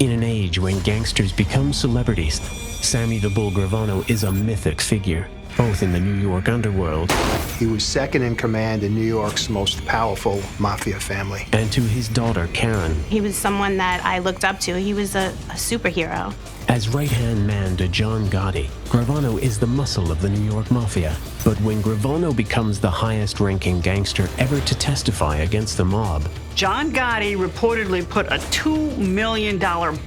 In an age when gangsters become celebrities, Sammy the Bull Gravano is a mythic figure, both in the New York underworld. He was second in command in New York's most powerful mafia family. And to his daughter, Karen. He was someone that I looked up to. He was a superhero. As right-hand man to John Gotti, Gravano is the muscle of the New York Mafia. But when Gravano becomes the highest-ranking gangster ever to testify against the mob, John Gotti reportedly put a $2 million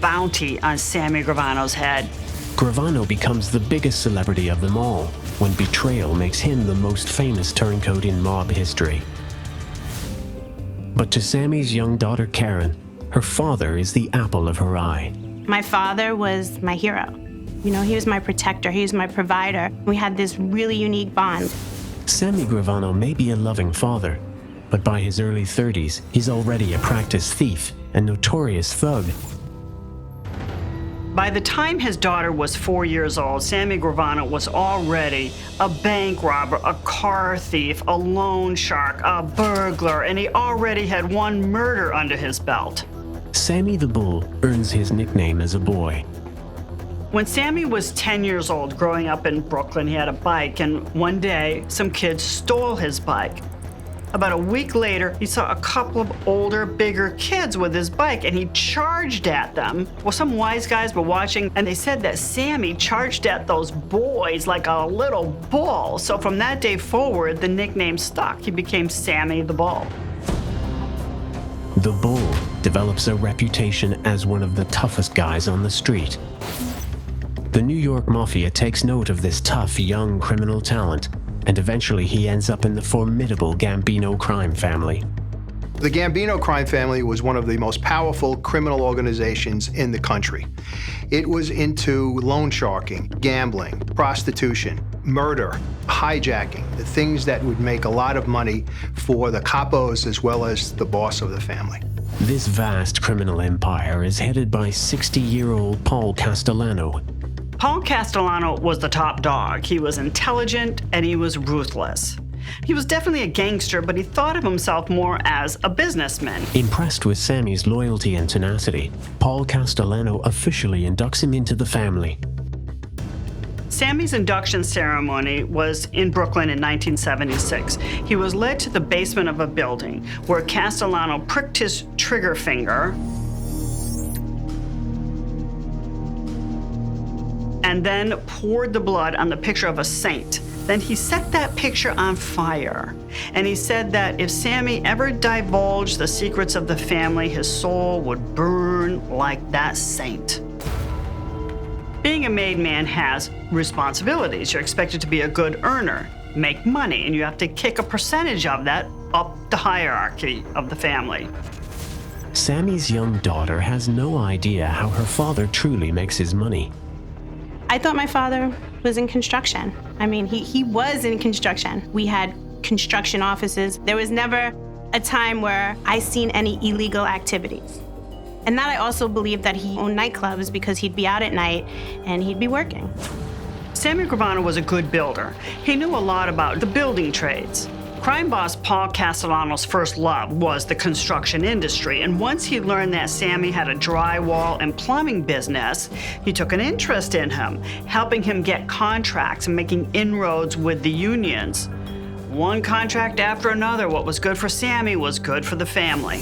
bounty on Sammy Gravano's head. Gravano becomes the biggest celebrity of them all, when Betrayal makes him the most famous turncoat in mob history. But to Sammy's young daughter, Karen, her father is the apple of her eye. My father was my hero. You know, he was my protector, he was my provider. We had this really unique bond. Sammy Gravano may be a loving father, but by his early 30s, he's already a practiced thief and notorious thug. By the time his daughter was 4 years old, Sammy Gravano was already a bank robber, a car thief, a loan shark, a burglar, and he already had one murder under his belt. Sammy the Bull earns his nickname as a boy. When Sammy was 10 years old, growing up in Brooklyn, he had a bike, and one day, some kids stole his bike. About a week later, he saw a couple of older, bigger kids with his bike, and he charged at them. Well, some wise guys were watching, and they said that Sammy charged at those boys like a little bull. So from that day forward, the nickname stuck. He became Sammy the Bull. The Bull develops a reputation as one of the toughest guys on the street. The New York Mafia takes note of this tough, young criminal talent, and eventually he ends up in the formidable Gambino crime family. The Gambino crime family was one of the most powerful criminal organizations in the country. It was into loan sharking, gambling, prostitution, murder, hijacking, the things that would make a lot of money for the capos as well as the boss of the family. This vast criminal empire is headed by 60-year-old Paul Castellano. Paul Castellano was the top dog. He was intelligent and he was ruthless. He was definitely a gangster, but he thought of himself more as a businessman. Impressed with Sammy's loyalty and tenacity, Paul Castellano officially inducts him into the family. Sammy's induction ceremony was in Brooklyn in 1976. He was led to the basement of a building where Castellano pricked his trigger finger and then poured the blood on the picture of a saint. Then he set that picture on fire. And he said that if Sammy ever divulged the secrets of the family, his soul would burn like that saint. Being a made man has responsibilities. You're expected to be a good earner, make money, and you have to kick a percentage of that up the hierarchy of the family. Sammy's young daughter has no idea how her father truly makes his money. I thought my father was in construction. I mean, he was in construction. We had construction offices. There was never a time where I seen any illegal activities. And that I also believe that he owned nightclubs because he'd be out at night and he'd be working. Sammy Gravano was a good builder. He knew a lot about the building trades. Crime boss Paul Castellano's first love was the construction industry, and once he learned that Sammy had a drywall and plumbing business, he took an interest in him, helping him get contracts and making inroads with the unions. One contract after another, what was good for Sammy was good for the family.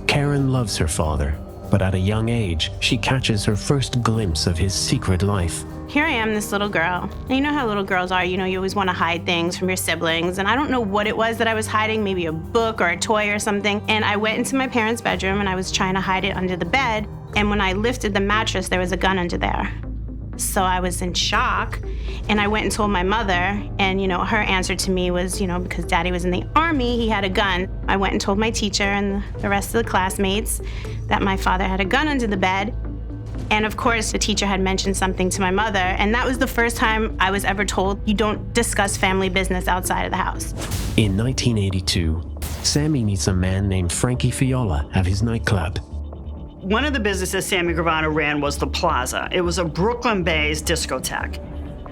Karen loves her father, but at a young age, she catches her first glimpse of his secret life. Here I am, this little girl. And you know how little girls are, you know, you always want to hide things from your siblings. And I don't know what it was that I was hiding, maybe a book or a toy or something. And I went into my parents' bedroom and I was trying to hide it under the bed. And when I lifted the mattress, there was a gun under there. So I was in shock. And I went and told my mother. And, you know, her answer to me was, you know, because Daddy was in the Army, he had a gun. I went and told my teacher and the rest of the classmates that my father had a gun under the bed. And of course, the teacher had mentioned something to my mother, and that was the first time I was ever told, you don't discuss family business outside of the house. In 1982, Sammy meets a man named Frankie Fiala at his nightclub. One of the businesses Sammy Gravano ran was the Plaza. It was a Brooklyn-based discotheque.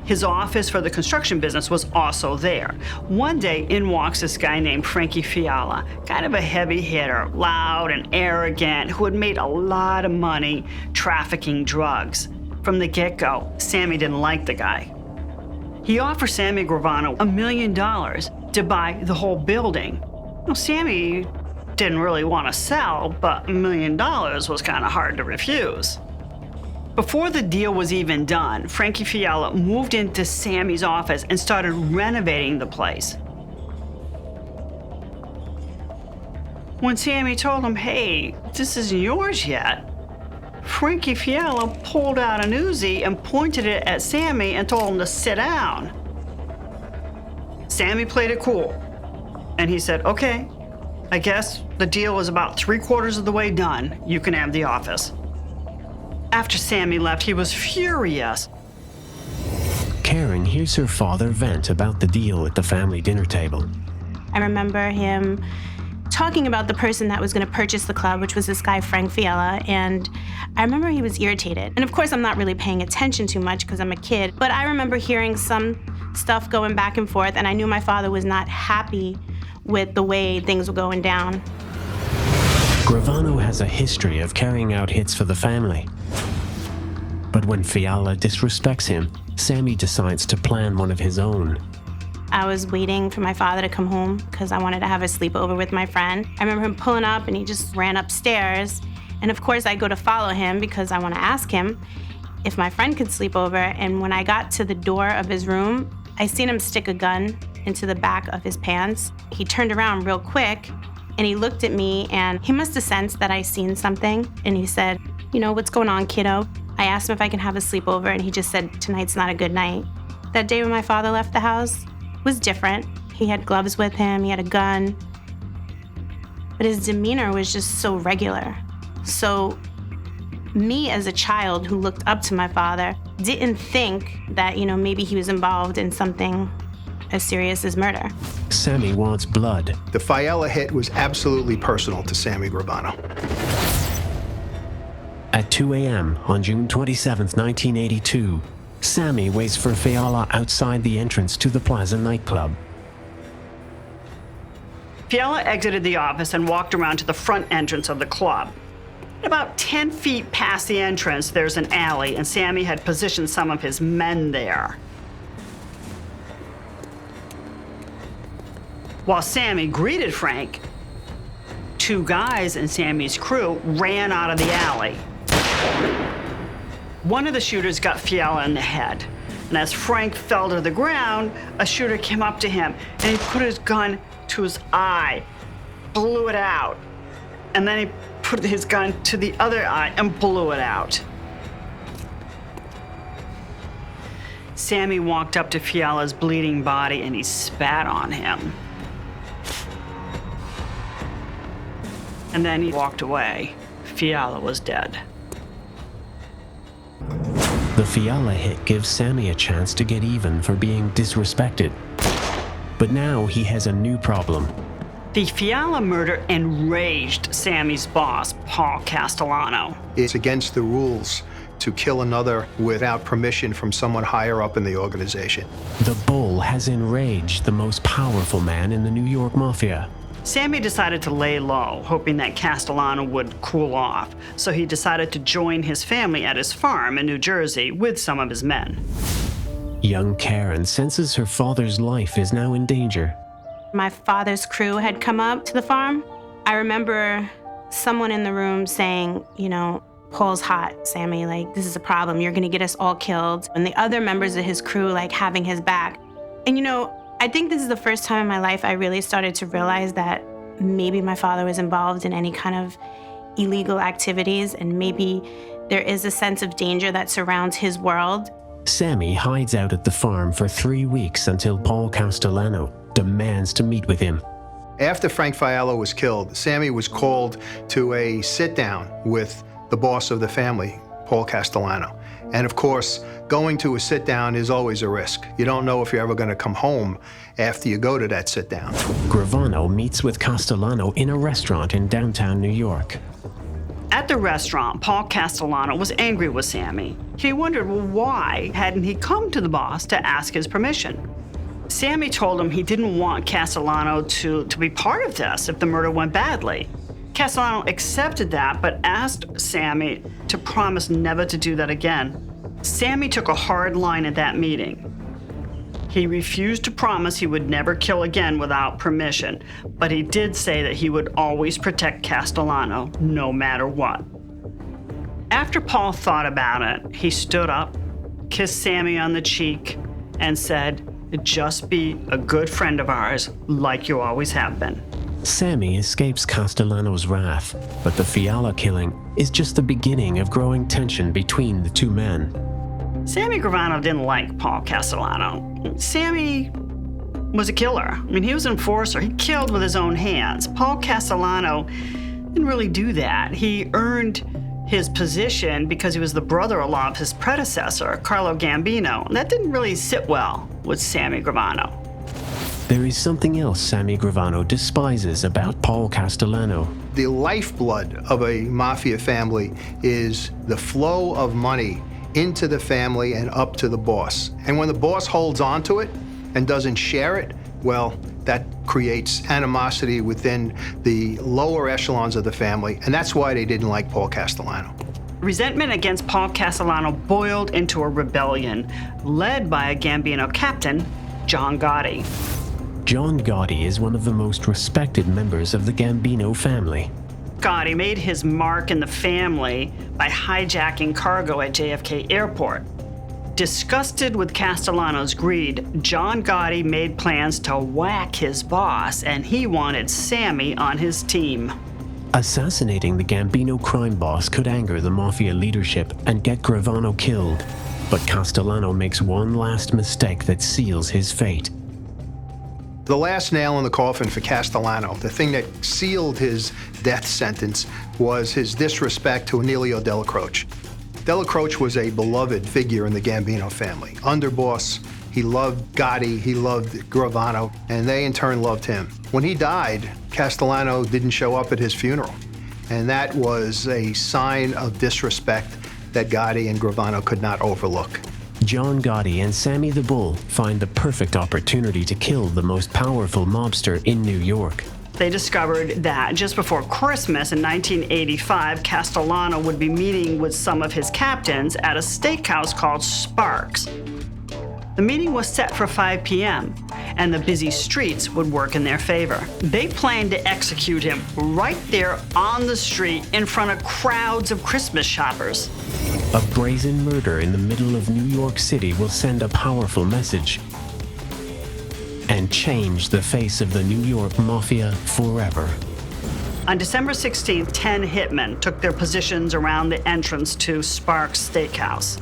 His office for the construction business was also there. One day, in walks this guy named Frankie Fiala, kind of a heavy hitter, loud and arrogant, who had made a lot of money trafficking drugs. From the get-go, Sammy didn't like the guy. He offered Sammy Gravano $1 million to buy the whole building. Well, Sammy didn't really want to sell, but $1 million was kind of hard to refuse. Before the deal was even done, Frankie Fiala moved into Sammy's office and started renovating the place. When Sammy told him, "Hey, this isn't yours yet," Frankie Fiala pulled out an Uzi and pointed it at Sammy and told him to sit down. Sammy played it cool, and he said, "Okay, I guess the deal is about 3/4 of the way done. You can have the office." After Sammy left, he was furious. Karen hears her father vent about the deal at the family dinner table. I remember him talking about the person that was going to purchase the club, which was this guy, Frank Fiala, and I remember he was irritated. And of course, I'm not really paying attention too much because I'm a kid, but I remember hearing some stuff going back and forth, and I knew my father was not happy with the way things were going down. Gravano has a history of carrying out hits for the family. But when Fiala disrespects him, Sammy decides to plan one of his own. I was waiting for my father to come home because I wanted to have a sleepover with my friend. I remember him pulling up and he just ran upstairs. And of course I go to follow him because I want to ask him if my friend could sleep over. And when I got to the door of his room, I seen him stick a gun into the back of his pants. He turned around real quick and he looked at me and he must have sensed that I seen something. And he said, "You know, what's going on, kiddo?" I asked him if I can have a sleepover and he just said, "Tonight's not a good night." That day when my father left the house was different. He had gloves with him, he had a gun, but his demeanor was just so regular. So me as a child who looked up to my father didn't think that, you know, maybe he was involved in something as serious as murder. Sammy wants blood. The Fiala hit was absolutely personal to Sammy Gravano. At 2 a.m. on June 27, 1982, Sammy waits for Fiala outside the entrance to the Plaza nightclub. Fiala exited the office and walked around to the front entrance of the club. About 10 feet past the entrance, there's an alley, and Sammy had positioned some of his men there. While Sammy greeted Frank, 2 guys in Sammy's crew ran out of the alley. One of the shooters got Fiala in the head, and as Frank fell to the ground, a shooter came up to him, and he put his gun to his eye, blew it out, and then he put his gun to the other eye and blew it out. Sammy walked up to Fiala's bleeding body, and he spat on him. And then he walked away. Fiala was dead. The Fiala hit gives Sammy a chance to get even for being disrespected. But now he has a new problem. The Fiala murder enraged Sammy's boss, Paul Castellano. It's against the rules to kill another without permission from someone higher up in the organization. The bull has enraged the most powerful man in the New York Mafia. Sammy decided to lay low, hoping that Castellano would cool off, so he decided to join his family at his farm in New Jersey with some of his men. Young Karen senses her father's life is now in danger. My father's crew had come up to the farm. I remember someone in the room saying, you know, "Paul's hot, Sammy, like, this is a problem. You're gonna get us all killed." And the other members of his crew, like, having his back. And you know, I think this is the first time in my life I really started to realize that maybe my father was involved in any kind of illegal activities, and maybe there is a sense of danger that surrounds his world. Sammy hides out at the farm for 3 weeks until Paul Castellano demands to meet with him. After Frank Fiala was killed, Sammy was called to a sit-down with the boss of the family, Paul Castellano. And of course, going to a sit-down is always a risk. You don't know if you're ever going to come home after you go to that sit-down. Gravano meets with Castellano in a restaurant in downtown New York. At the restaurant, Paul Castellano was angry with Sammy. He wondered, well, why hadn't he come to the boss to ask his permission? Sammy told him he didn't want Castellano to be part of this if the murder went badly. Castellano accepted that, but asked Sammy to promise never to do that again. Sammy took a hard line at that meeting. He refused to promise he would never kill again without permission, but he did say that he would always protect Castellano, no matter what. After Paul thought about it, he stood up, kissed Sammy on the cheek, and said, "Just be a good friend of ours, like you always have been." Sammy escapes Castellano's wrath, but the Fiala killing is just the beginning of growing tension between the two men. Sammy Gravano didn't like Paul Castellano. Sammy was a killer. I mean, he was an enforcer. He killed with his own hands. Paul Castellano didn't really do that. He earned his position because he was the brother-in-law of his predecessor, Carlo Gambino. And that didn't really sit well with Sammy Gravano. There is something else Sammy Gravano despises about Paul Castellano. The lifeblood of a mafia family is the flow of money into the family and up to the boss. And when the boss holds on to it and doesn't share it, well, that creates animosity within the lower echelons of the family, and that's why they didn't like Paul Castellano. Resentment against Paul Castellano boiled into a rebellion led by a Gambino captain, John Gotti. John Gotti is one of the most respected members of the Gambino family. Gotti made his mark in the family by hijacking cargo at JFK Airport. Disgusted with Castellano's greed, John Gotti made plans to whack his boss, and he wanted Sammy on his team. Assassinating the Gambino crime boss could anger the Mafia leadership and get Gravano killed, but Castellano makes one last mistake that seals his fate. The last nail in the coffin for Castellano, the thing that sealed his death sentence, was his disrespect to Emilio Della Croce. Della Croce was a beloved figure in the Gambino family. Underboss, he loved Gotti, he loved Gravano, and they in turn loved him. When he died, Castellano didn't show up at his funeral, and that was a sign of disrespect that Gotti and Gravano could not overlook. John Gotti and Sammy the Bull find the perfect opportunity to kill the most powerful mobster in New York. They discovered that just before Christmas in 1985, Castellano would be meeting with some of his captains at a steakhouse called Sparks. The meeting was set for 5 p.m., and the busy streets would work in their favor. They planned to execute him right there on the street in front of crowds of Christmas shoppers. A brazen murder in the middle of New York City will send a powerful message and change the face of the New York Mafia forever. On December 16th, 10 hitmen took their positions around the entrance to Sparks Steakhouse.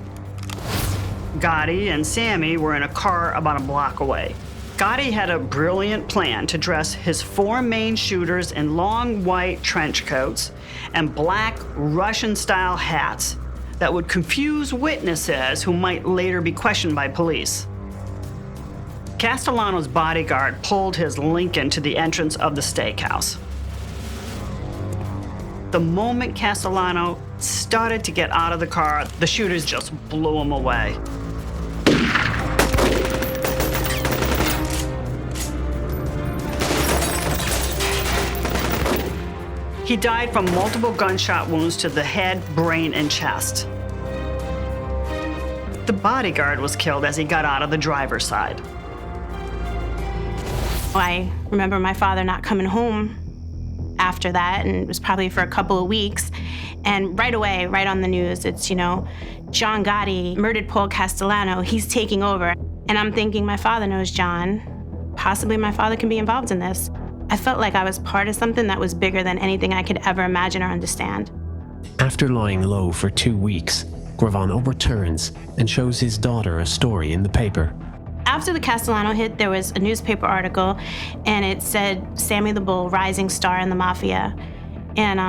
Gotti and Sammy were in a car about a block away. Gotti had a brilliant plan to dress his 4 main shooters in long white trench coats and black Russian-style hats that would confuse witnesses who might later be questioned by police. Castellano's bodyguard pulled his Lincoln to the entrance of the steakhouse. The moment Castellano started to get out of the car, the shooters just blew him away. He died from multiple gunshot wounds to the head, brain, and chest. The bodyguard was killed as he got out of the driver's side. I remember my father not coming home after that, and it was probably for a couple of weeks. And right away, right on the news, it's, John Gotti murdered Paul Castellano. He's taking over. And I'm thinking, my father knows John. Possibly my father can be involved in this. I felt like I was part of something that was bigger than anything I could ever imagine or understand. After lying low for 2 weeks, Gravano returns and shows his daughter a story in the paper. After the Castellano hit, there was a newspaper article, and it said, Sammy the Bull, rising star in the Mafia. And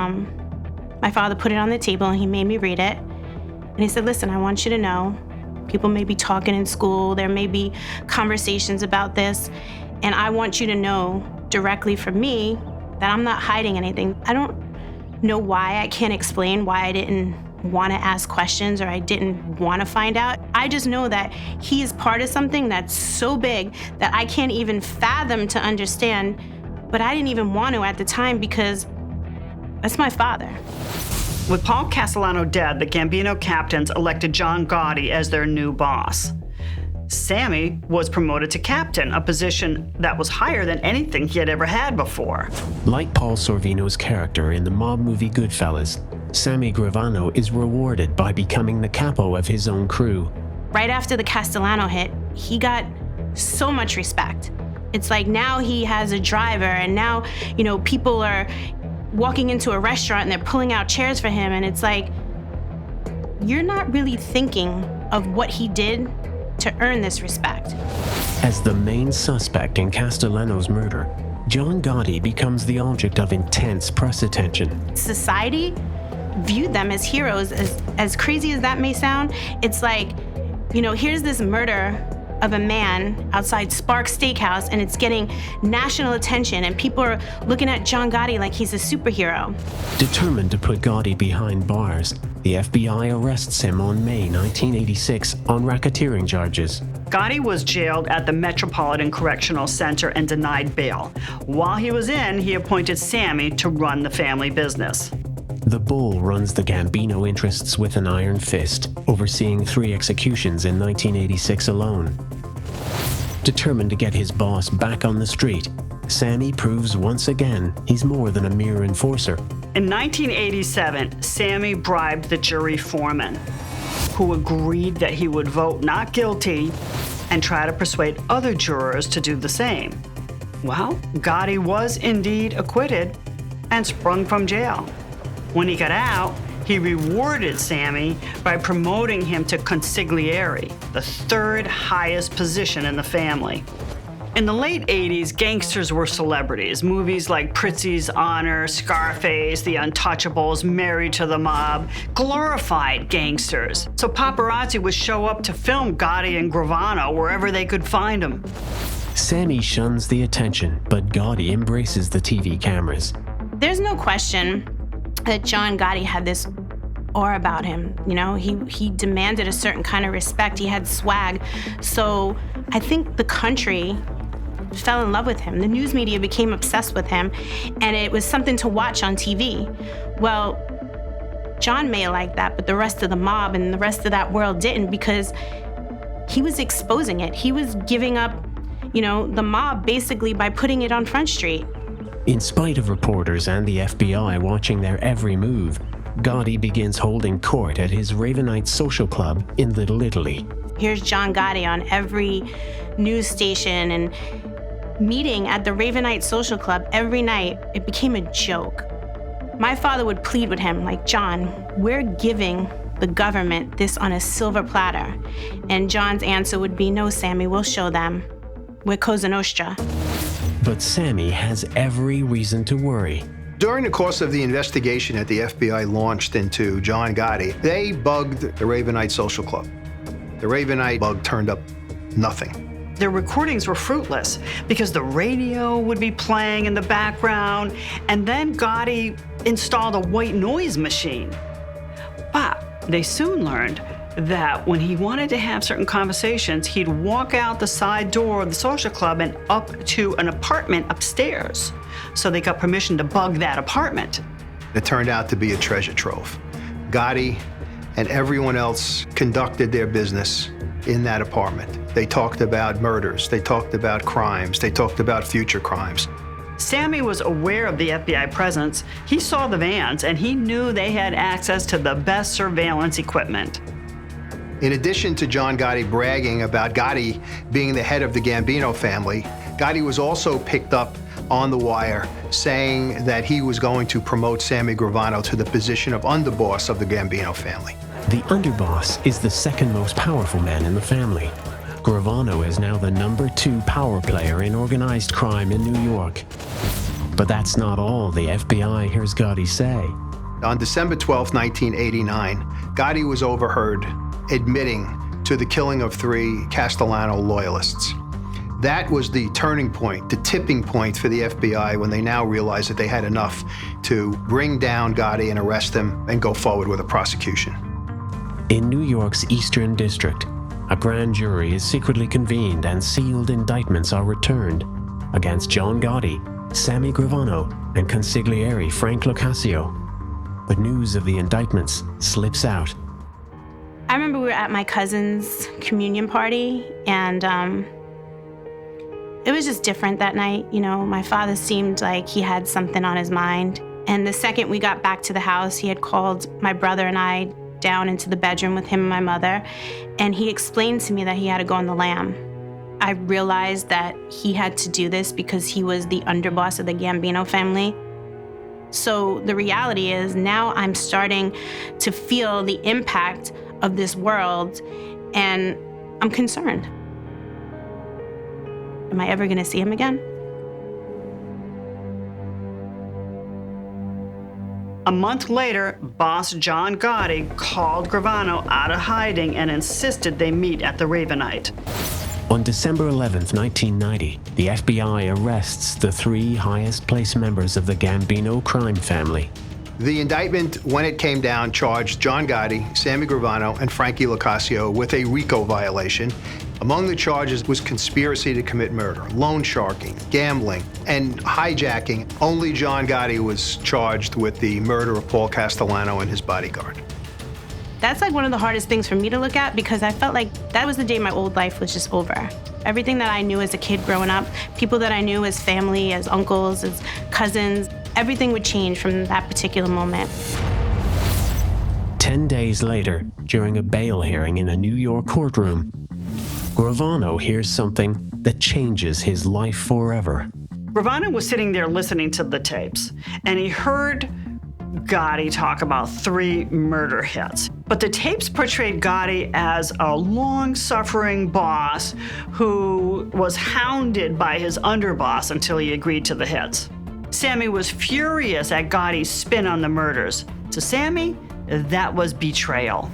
my father put it on the table, and he made me read it. And he said, listen, I want you to know, people may be talking in school, there may be conversations about this, and I want you to know directly from me that I'm not hiding anything. I don't know why. I can't explain why I didn't want to ask questions or I didn't want to find out. I just know that he is part of something that's so big that I can't even fathom to understand, but I didn't even want to at the time because that's my father. With Paul Castellano dead, the Gambino captains elected John Gotti as their new boss. Sammy was promoted to captain, a position that was higher than anything he had ever had before. Like Paul Sorvino's character in the mob movie Goodfellas, Sammy Gravano is rewarded by becoming the capo of his own crew. Right after the Castellano hit, he got so much respect. It's like now he has a driver and now, people are walking into a restaurant and they're pulling out chairs for him, and it's like, you're not really thinking of what he did to earn this respect. As the main suspect in Castellano's murder, John Gotti becomes the object of intense press attention. Society viewed them as heroes. As crazy as that may sound, it's like, here's this murder of a man outside Sparks Steakhouse, and it's getting national attention, and people are looking at John Gotti like he's a superhero. Determined to put Gotti behind bars, the FBI arrests him on May 1986 on racketeering charges. Gotti was jailed at the Metropolitan Correctional Center and denied bail. While he was in, he appointed Sammy to run the family business. The Bull runs the Gambino interests with an iron fist, overseeing 3 executions in 1986 alone. Determined to get his boss back on the street, Sammy proves once again he's more than a mere enforcer. In 1987, Sammy bribed the jury foreman, who agreed that he would vote not guilty and try to persuade other jurors to do the same. Well, Gotti was indeed acquitted and sprung from jail. When he got out, he rewarded Sammy by promoting him to consigliere, the 3rd highest position in the family. In the late 80s, gangsters were celebrities. Movies like Prizzi's Honor, Scarface, The Untouchables, Married to the Mob glorified gangsters. So paparazzi would show up to film Gotti and Gravano wherever they could find them. Sammy shuns the attention, but Gotti embraces the TV cameras. There's no question that John Gotti had this aura about him. He demanded a certain kind of respect. He had swag. So I think the country fell in love with him. The news media became obsessed with him, and it was something to watch on TV. Well, John may have liked that, but the rest of the mob and the rest of that world didn't, because he was exposing it. He was giving up, the mob basically by putting it on Front Street. In spite of reporters and the FBI watching their every move, Gotti begins holding court at his Ravenite social club in Little Italy. Here's John Gotti on every news station and meeting at the Ravenite social club every night. It became a joke. My father would plead with him like, John, we're giving the government this on a silver platter. And John's answer would be, no, Sammy, we'll show them. We're Cosa Nostra. But Sammy has every reason to worry. During the course of the investigation that the FBI launched into John Gotti, they bugged the Ravenite Social Club. The Ravenite bug turned up nothing. Their recordings were fruitless because the radio would be playing in the background, and then Gotti installed a white noise machine. But they soon learned that when he wanted to have certain conversations, he'd walk out the side door of the social club and up to an apartment upstairs. So they got permission to bug that apartment. It turned out to be a treasure trove. Gotti and everyone else conducted their business in that apartment. They talked about murders, they talked about crimes, they talked about future crimes. Sammy was aware of the FBI presence. He saw the vans, and he knew they had access to the best surveillance equipment. In addition to John Gotti bragging about Gotti being the head of the Gambino family, Gotti was also picked up on the wire saying that he was going to promote Sammy Gravano to the position of underboss of the Gambino family. The underboss is the second most powerful man in the family. Gravano is now the #2 power player in organized crime in New York. But that's not all the FBI hears Gotti say. On December 12, 1989, Gotti was overheard admitting to the killing of 3 Castellano loyalists. That was the turning point, the tipping point for the FBI when they now realized that they had enough to bring down Gotti and arrest him and go forward with a prosecution. In New York's Eastern District, a grand jury is secretly convened and sealed indictments are returned against John Gotti, Sammy Gravano, and consigliere Frank Locascio. But news of the indictments slips out. I remember we were at my cousin's communion party, and it was just different that night. You know, my father seemed like he had something on his mind. And the second we got back to the house, he had called my brother and I down into the bedroom with him and my mother, and he explained to me that he had to go on the lam. I realized that he had to do this because he was the underboss of the Gambino family. So the reality is now I'm starting to feel the impact of this world, and I'm concerned. Am I ever gonna see him again? A month later, boss John Gotti called Gravano out of hiding and insisted they meet at the Ravenite. On December 11th, 1990, the FBI arrests the three highest-placed members of the Gambino crime family. The indictment, when it came down, charged John Gotti, Sammy Gravano, and Frankie Locascio with a RICO violation. Among the charges was conspiracy to commit murder, loan sharking, gambling, and hijacking. Only John Gotti was charged with the murder of Paul Castellano and his bodyguard. That's like one of the hardest things for me to look at, because I felt like that was the day my old life was just over. Everything that I knew as a kid growing up, people that I knew as family, as uncles, as cousins, everything would change from that particular moment. 10 days later, during a bail hearing in a New York courtroom, Gravano hears something that changes his life forever. Gravano was sitting there listening to the tapes, and he heard Gotti talk about 3 murder hits. But the tapes portrayed Gotti as a long-suffering boss who was hounded by his underboss until he agreed to the hits. Sammy was furious at Gotti's spin on the murders. To Sammy, that was betrayal.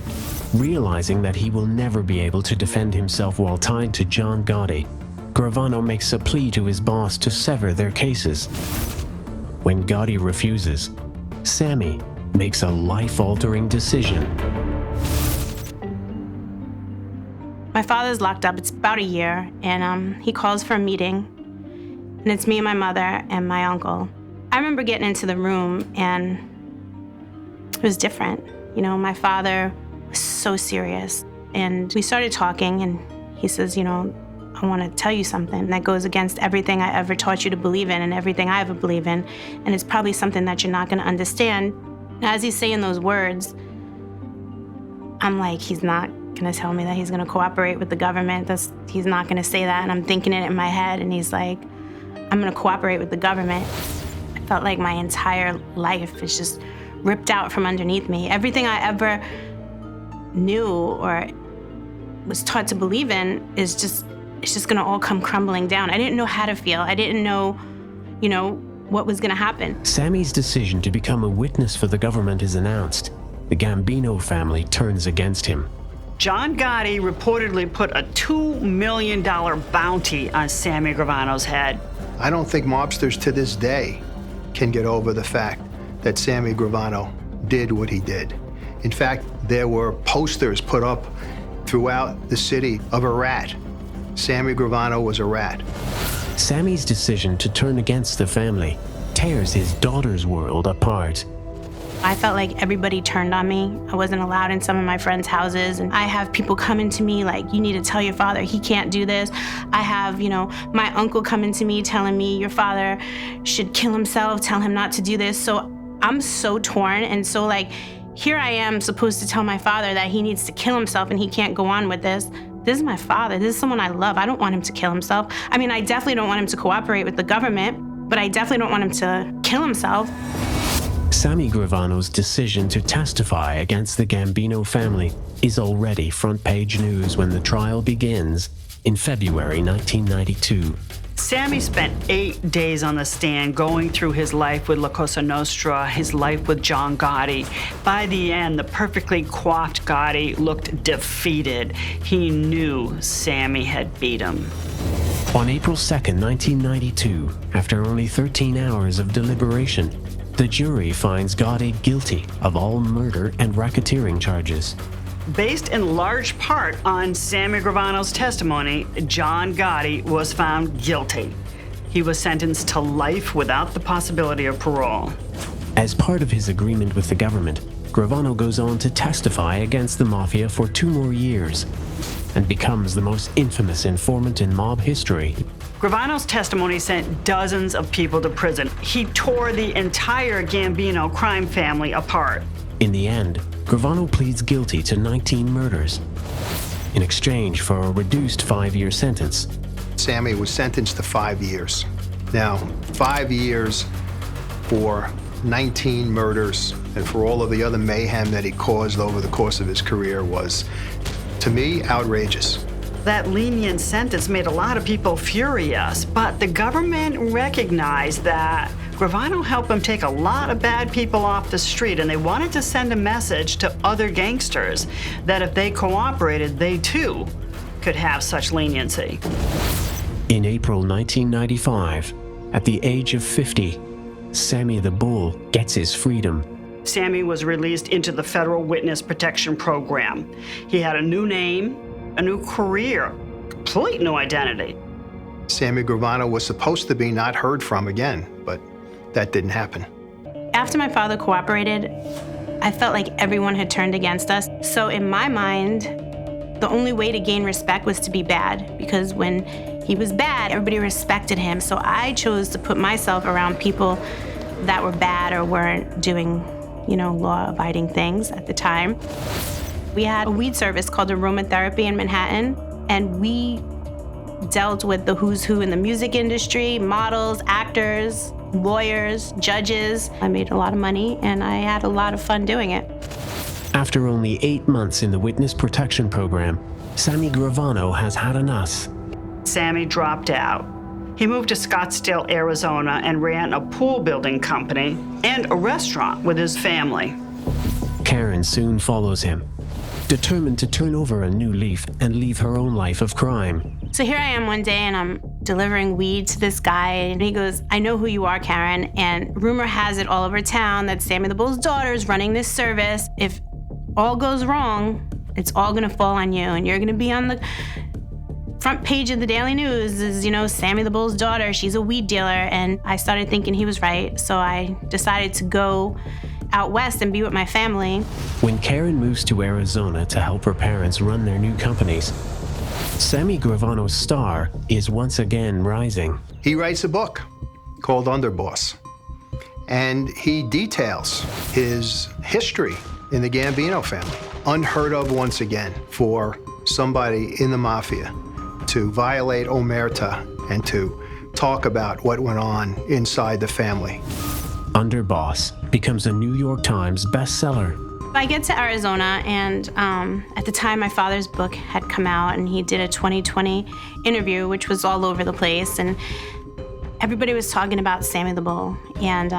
Realizing that he will never be able to defend himself while tied to John Gotti, Gravano makes a plea to his boss to sever their cases. When Gotti refuses, Sammy makes a life-altering decision. My father's locked up. It's about a year, and he calls for a meeting, and it's me and my mother and my uncle. I remember getting into the room, and it was different. You know, my father was so serious, and we started talking, and he says, you know, I want to tell you something that goes against everything I ever taught you to believe in and everything I ever believe in, and it's probably something that you're not going to understand. And as he's saying those words, I'm like, he's not going to tell me that he's going to cooperate with the government. He's not going to say that, and I'm thinking it in my head, and he's like, I'm going to cooperate with the government. I felt like my entire life is just ripped out from underneath me. Everything I ever knew or was taught to believe in is just, it's just gonna all come crumbling down. I didn't know how to feel. I didn't know, you know, what was gonna happen. Sammy's decision to become a witness for the government is announced. The Gambino family turns against him. John Gotti reportedly put a $2 million bounty on Sammy Gravano's head. I don't think mobsters to this day can get over the fact that Sammy Gravano did what he did. In fact, there were posters put up throughout the city of a rat. Sammy Gravano was a rat. Sammy's decision to turn against the family tears his daughter's world apart. I felt like everybody turned on me. I wasn't allowed in some of my friends' houses, and I have people coming to me like, you need to tell your father he can't do this. I have, you know, my uncle coming to me telling me your father should kill himself, tell him not to do this. So I'm so torn, and so like, here I am supposed to tell my father that he needs to kill himself and he can't go on with this. This is my father. This is someone I love. I don't want him to kill himself. I mean, I definitely don't want him to cooperate with the government, but I definitely don't want him to kill himself. Sammy Gravano's decision to testify against the Gambino family is already front-page news when the trial begins in February 1992. Sammy spent 8 days on the stand going through his life with La Cosa Nostra, his life with John Gotti. By the end, the perfectly coiffed Gotti looked defeated. He knew Sammy had beat him. On April 2nd, 1992, after only 13 hours of deliberation, the jury finds Gotti guilty of all murder and racketeering charges. Based in large part on Sammy Gravano's testimony, John Gotti was found guilty. He was sentenced to life without the possibility of parole. As part of his agreement with the government, Gravano goes on to testify against the Mafia for 2 more years and becomes the most infamous informant in mob history. Gravano's testimony sent dozens of people to prison. He tore the entire Gambino crime family apart. In the end, Gravano pleads guilty to 19 murders in exchange for a reduced 5-year sentence. Sammy was sentenced to 5 years. Now, 5 years for 19 murders and for all of the other mayhem that he caused over the course of his career was, to me, outrageous. That lenient sentence made a lot of people furious, but the government recognized that Gravano helped them take a lot of bad people off the street, and they wanted to send a message to other gangsters that if they cooperated, they too could have such leniency. In April 1995, at the age of 50, Sammy the Bull gets his freedom. Sammy was released into the Federal Witness Protection Program. He had a new name, a new career, complete new identity. Sammy Gravano was supposed to be not heard from again, but that didn't happen. After my father cooperated, I felt like everyone had turned against us. So in my mind, the only way to gain respect was to be bad, because when he was bad, everybody respected him. So I chose to put myself around people that were bad or weren't doing, law-abiding things at the time. We had a weed service called Aromatherapy in Manhattan, and we dealt with the who's who in the music industry, models, actors, lawyers, judges. I made a lot of money, and I had a lot of fun doing it. After only 8 months in the Witness Protection Program, Sammy Gravano has had enough. Sammy dropped out. He moved to Scottsdale, Arizona, and ran a pool building company and a restaurant with his family. Karen soon follows him, determined to turn over a new leaf and leave her own life of crime. So here I am one day, and I'm delivering weed to this guy, and he goes, "I know who you are, Karen, and rumor has it all over town that Sammy the Bull's daughter is running this service. If all goes wrong, it's all gonna fall on you, and you're gonna be on the front page of the Daily News is, Sammy the Bull's daughter, she's a weed dealer." And I started thinking he was right, so I decided to go out west and be with my family. When Karen moves to Arizona to help her parents run their new companies, Sammy Gravano's star is once again rising. He writes a book called Underboss, and he details his history in the Gambino family. Unheard of once again for somebody in the Mafia to violate omerta and to talk about what went on inside the family. Underboss becomes a New York Times bestseller. I get to Arizona, and at the time my father's book had come out, and he did a 2020 interview, which was all over the place, and everybody was talking about Sammy the Bull. And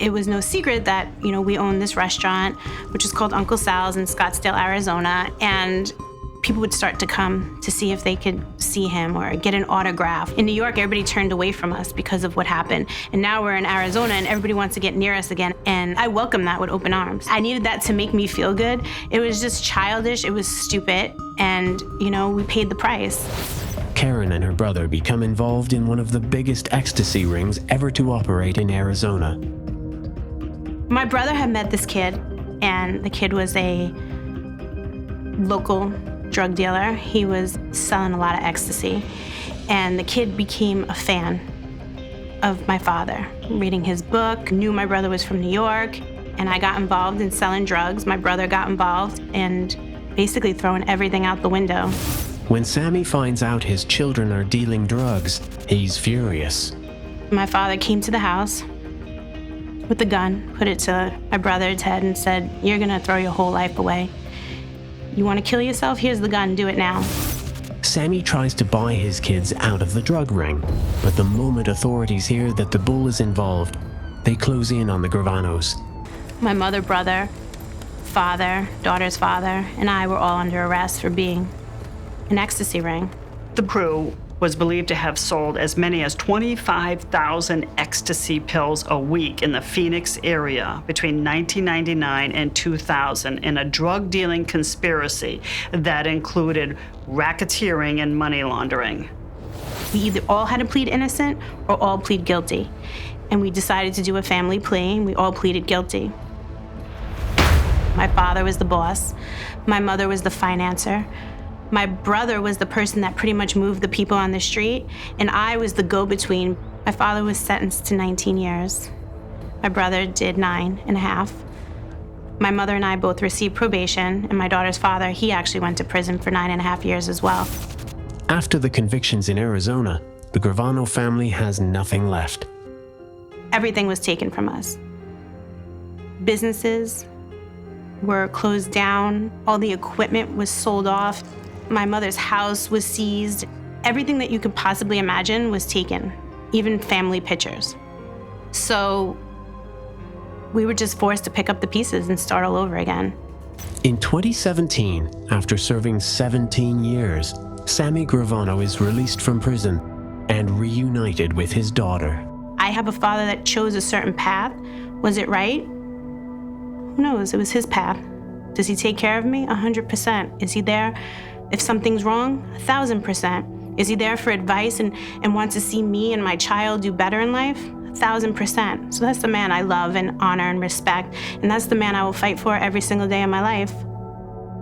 it was no secret that, we own this restaurant, which is called Uncle Sal's in Scottsdale, Arizona, and people would start to come to see if they could see him or get an autograph. In New York, everybody turned away from us because of what happened. And now we're in Arizona, and everybody wants to get near us again. And I welcome that with open arms. I needed that to make me feel good. It was just childish, it was stupid, and, we paid the price. Karen and her brother become involved in one of the biggest ecstasy rings ever to operate in Arizona. My brother had met this kid, and the kid was a local drug dealer. He was selling a lot of ecstasy, and the kid became a fan of my father, reading his book, knew my brother was from New York, and I got involved in selling drugs. My brother got involved and basically throwing everything out the window. When Sammy finds out his children are dealing drugs, he's furious. My father came to the house with a gun, put it to my brother's head and said, "You're gonna throw your whole life away. You wanna kill yourself? Here's the gun, do it now." Sammy tries to buy his kids out of the drug ring, but the moment authorities hear that the Bull is involved, they close in on the Gravanos. My mother, brother, father, daughter's father, and I were all under arrest for being an ecstasy ring. The crew was believed to have sold as many as 25,000 ecstasy pills a week in the Phoenix area between 1999 and 2000 in a drug dealing conspiracy that included racketeering and money laundering. We either all had to plead innocent or all plead guilty. And we decided to do a family plea, and we all pleaded guilty. My father was the boss. My mother was the financer. My brother was the person that pretty much moved the people on the street, and I was the go-between. My father was sentenced to 19 years. My brother did 9.5. My mother and I both received probation, and my daughter's father, he actually went to prison for 9.5 years as well. After the convictions in Arizona, the Gravano family has nothing left. Everything was taken from us. Businesses were closed down. All the equipment was sold off. My mother's house was seized. Everything that you could possibly imagine was taken, even family pictures. So we were just forced to pick up the pieces and start all over again. In 2017, after serving 17 years, Sammy Gravano is released from prison and reunited with his daughter. I have a father that chose a certain path. Was it right? Who knows? It was his path. Does he take care of me? 100%. Is he there if something's wrong? 1,000%. Is he there for advice and wants to see me and my child do better in life? 1,000%. So that's the man I love and honor and respect, and that's the man I will fight for every single day of my life.